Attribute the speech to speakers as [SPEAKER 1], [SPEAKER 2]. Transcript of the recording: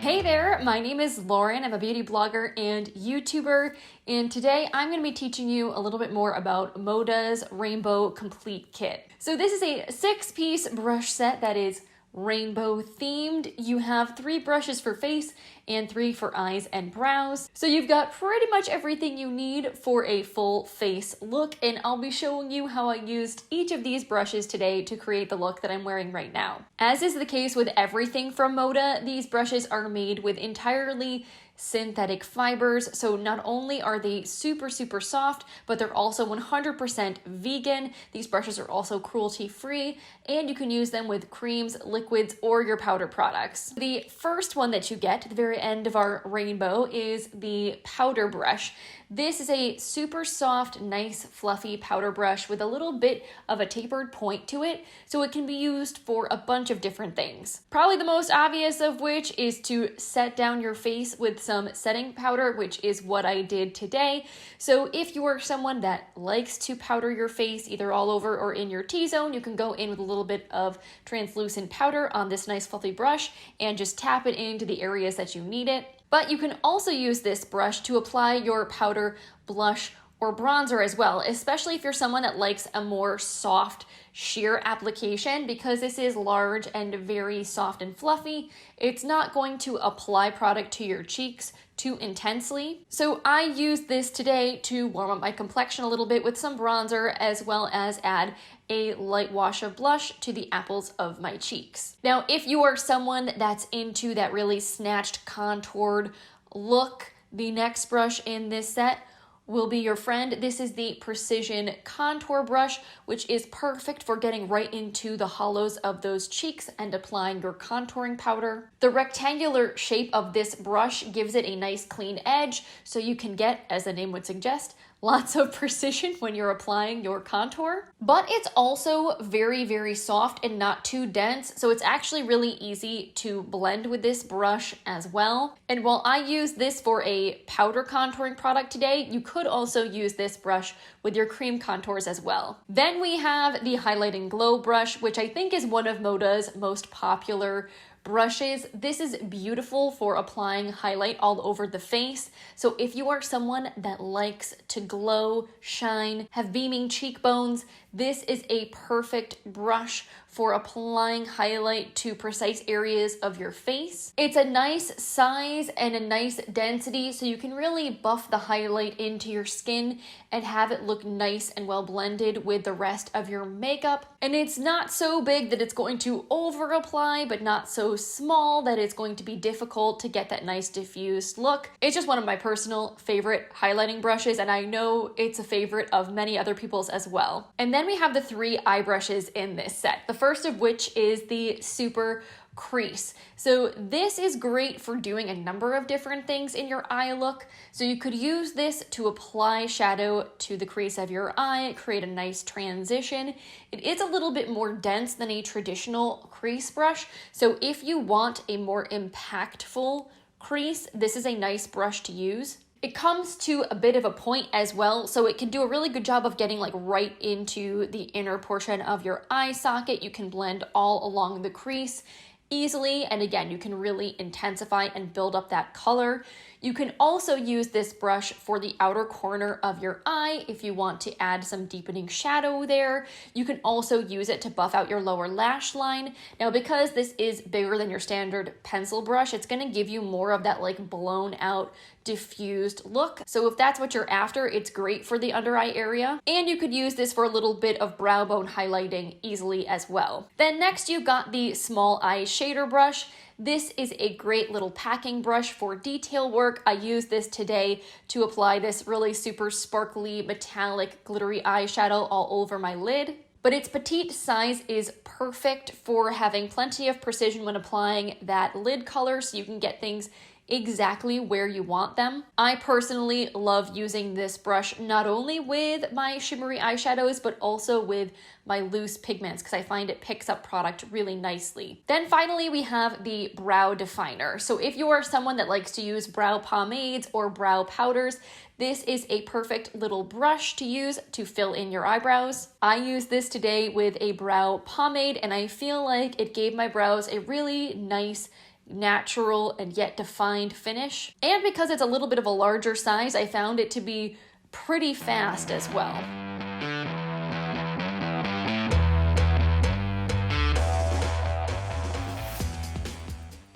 [SPEAKER 1] Hey there, my name is Lauren. I'm a beauty blogger and YouTuber, and today I'm going to be teaching you a little bit more about MŌDA's Rainbow Complete Kit. So this is a 6-piece brush set that is rainbow themed. You have 3 brushes for face and 3 for eyes and brows. So you've got pretty much everything you need for a full face look, and I'll be showing you how I used each of these brushes today to create the look that I'm wearing right now. As is the case with everything from MŌDA, these brushes are made with entirely synthetic fibers, so not only are they super soft, but they're also 100% vegan. These brushes are also cruelty free, and you can use them with creams, liquids, or your powder products. The first one that you get at the very end of our rainbow is the powder brush. This is a super soft, nice, fluffy powder brush with a little bit of a tapered point to it, so it can be used for a bunch of different things. Probably the most obvious of which is to set down your face with some setting powder, which is what I did today. So if you are someone that likes to powder your face either all over or in your T-zone, you can go in with a little bit of translucent powder on this nice fluffy brush and just tap it into the areas that you need it. But you can also use this brush to apply your powder, blush, or bronzer as well, especially if you're someone that likes a more soft, sheer application. Because this is large and very soft and fluffy, it's not going to apply product to your cheeks too intensely. So I used this today to warm up my complexion a little bit with some bronzer, as well as add a light wash of blush to the apples of my cheeks. Now, if you are someone that's into that really snatched, contoured look, the next brush in this set will be your friend. This is the Precision Contour Brush, which is perfect for getting right into the hollows of those cheeks and applying your contouring powder. The rectangular shape of this brush gives it a nice clean edge, so you can get, as the name would suggest, lots of precision when you're applying your contour. But it's also very soft and not too dense, so it's actually really easy to blend with this brush as well. And while I use this for a powder contouring product today, you could also use this brush with your cream contours as well. Then we have the Highlight and Glow brush, which I think is one of MŌDA's most popular brushes. This is beautiful for applying highlight all over the face. So if you are someone that likes to glow, shine, have beaming cheekbones, this is a perfect brush for applying highlight to precise areas of your face. It's a nice size and a nice density, so you can really buff the highlight into your skin and have it look nice and well blended with the rest of your makeup. And it's not so big that it's going to over apply, but not so small that it's going to be difficult to get that nice diffused look. It's just one of my personal favorite highlighting brushes, and I know it's a favorite of many other people's as well. And then we have the 3 eye brushes in this set. The first of which is the Super Crease. So this is great for doing a number of different things in your eye look. So you could use this to apply shadow to the crease of your eye, create a nice transition. It is a little bit more dense than a traditional crease brush. So if you want a more impactful crease, this is a nice brush to use. It comes to a bit of a point as well, so it can do a really good job of getting like right into the inner portion of your eye socket. You can blend all along the crease easily, and again, you can really intensify and build up that color. You can also use this brush for the outer corner of your eye if you want to add some deepening shadow there. You can also use it to buff out your lower lash line. Now, because this is bigger than your standard pencil brush, it's going to give you more of that like blown out, diffused look. So if that's what you're after, it's great for the under eye area. And you could use this for a little bit of brow bone highlighting easily as well. Then next you've got the Small Eye Shader brush. This is a great little packing brush for detail work. I used this today to apply this really super sparkly, metallic, glittery eyeshadow all over my lid. But its petite size is perfect for having plenty of precision when applying that lid color, so you can get things exactly where you want them. I personally love using this brush not only with my shimmery eyeshadows, but also with my loose pigments because I find it picks up product really nicely. Then finally, we have the brow definer. So if you are someone that likes to use brow pomades or brow powders, this is a perfect little brush to use to fill in your eyebrows. I used this today with a brow pomade and I feel like it gave my brows a really nice natural and yet defined finish. And because it's a little bit of a larger size, I found it to be pretty fast as well.